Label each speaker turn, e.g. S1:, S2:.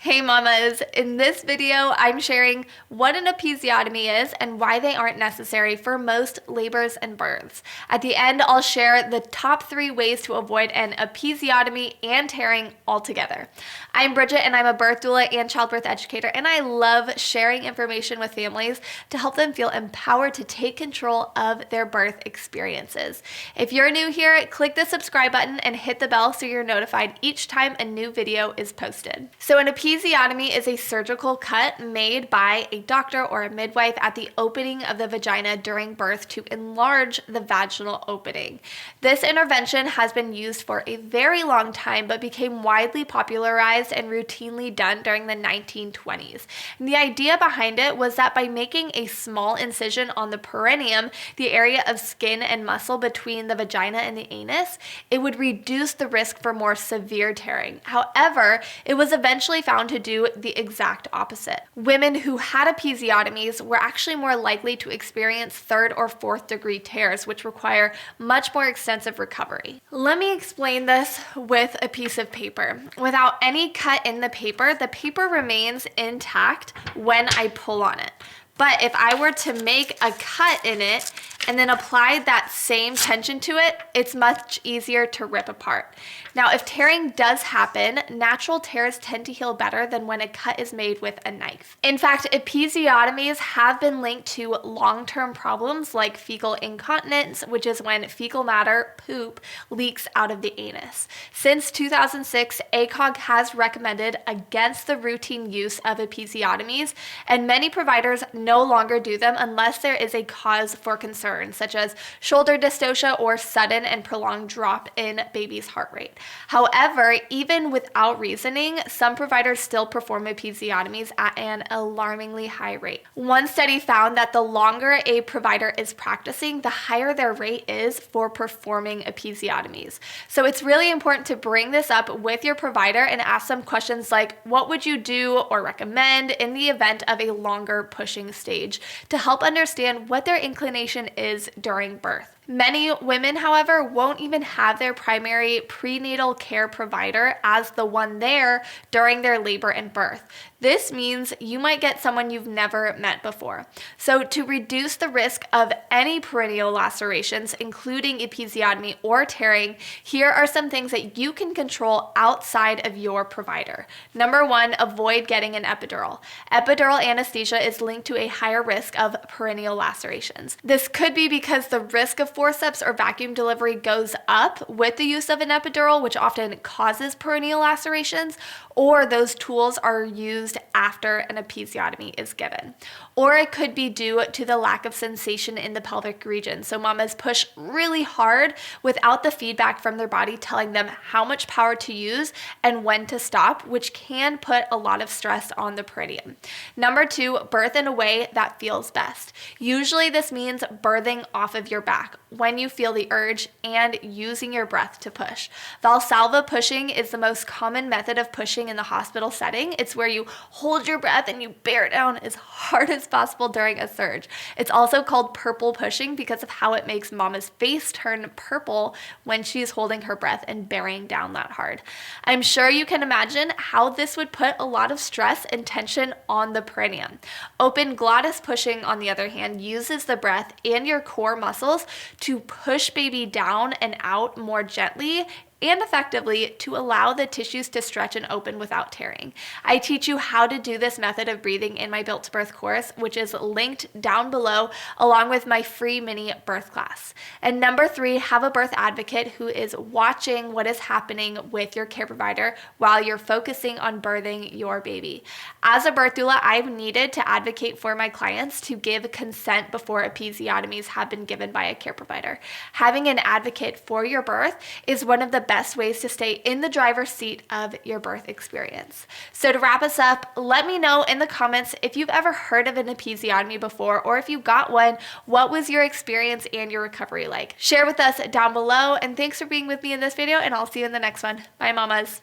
S1: Hey mamas, in this video I'm sharing what an episiotomy is and why they aren't necessary for most labors and births. At the end I'll share the top 3 ways to avoid an episiotomy and tearing altogether. I'm Bridget and I'm a birth doula and childbirth educator, and I love sharing information with families to help them feel empowered to take control of their birth experiences. If you're new here, click the subscribe button and hit the bell so you're notified each time a new video is posted. So an episiotomy is a surgical cut made by a doctor or a midwife at the opening of the vagina during birth to enlarge the vaginal opening. This intervention has been used for a very long time but became widely popularized and routinely done during the 1920s. And the idea behind it was that by making a small incision on the perineum, the area of skin and muscle between the vagina and the anus, it would reduce the risk for more severe tearing. However, it was eventually found to do the exact opposite. Women who had episiotomies were actually more likely to experience 3rd or 4th degree tears, which require much more extensive recovery. Let me explain this with a piece of paper. Without any cut in the paper remains intact when I pull on it. But if I were to make a cut in it and then apply that same tension to it, it's much easier to rip apart. Now, if tearing does happen, natural tears tend to heal better than when a cut is made with a knife. In fact, episiotomies have been linked to long-term problems like fecal incontinence, which is when fecal matter, poop, leaks out of the anus. Since 2006, ACOG has recommended against the routine use of episiotomies, and many providers no longer do them unless there is a cause for concern, such as shoulder dystocia or sudden and prolonged drop in baby's heart rate. However, even without reasoning, some providers still perform episiotomies at an alarmingly high rate. One study found that the longer a provider is practicing, the higher their rate is for performing episiotomies. So it's really important to bring this up with your provider and ask them questions like, what would you do or recommend in the event of a longer pushing stage, to help understand what their inclination is during birth. Many women, however, won't even have their primary prenatal care provider as the one there during their labor and birth. This means you might get someone you've never met before. So to reduce the risk of any perineal lacerations, including episiotomy or tearing, here are some things that you can control outside of your provider. Number 1, avoid getting an epidural. Epidural anesthesia is linked to a higher risk of perineal lacerations. This could be because the risk of forceps or vacuum delivery goes up with the use of an epidural, which often causes perineal lacerations, or those tools are used after an episiotomy is given. Or it could be due to the lack of sensation in the pelvic region. So mamas push really hard without the feedback from their body telling them how much power to use and when to stop, which can put a lot of stress on the perineum. Number 2, birth in a way that feels best. Usually this means birthing off of your back when you feel the urge and using your breath to push. Valsalva pushing is the most common method of pushing in the hospital setting. It's where you hold your breath and you bear down as hard as possible during a surge. It's also called purple pushing because of how it makes mama's face turn purple when she's holding her breath and bearing down that hard. I'm sure you can imagine how this would put a lot of stress and tension on the perineum. Open glottis pushing, on the other hand, uses the breath and your core muscles to push baby down and out more gently and effectively to allow the tissues to stretch and open without tearing. I teach you how to do this method of breathing in my Built to Birth course, which is linked down below, along with my free mini birth class. And number 3, have a birth advocate who is watching what is happening with your care provider while you're focusing on birthing your baby. As a birth doula, I've needed to advocate for my clients to give consent before episiotomies have been given by a care provider. Having an advocate for your birth is one of the best ways to stay in the driver's seat of your birth experience. So to wrap us up, let me know in the comments if you've ever heard of an episiotomy before, or if you got one, what was your experience and your recovery like? Share with us down below, and thanks for being with me in this video, and I'll see you in the next one. Bye, mamas.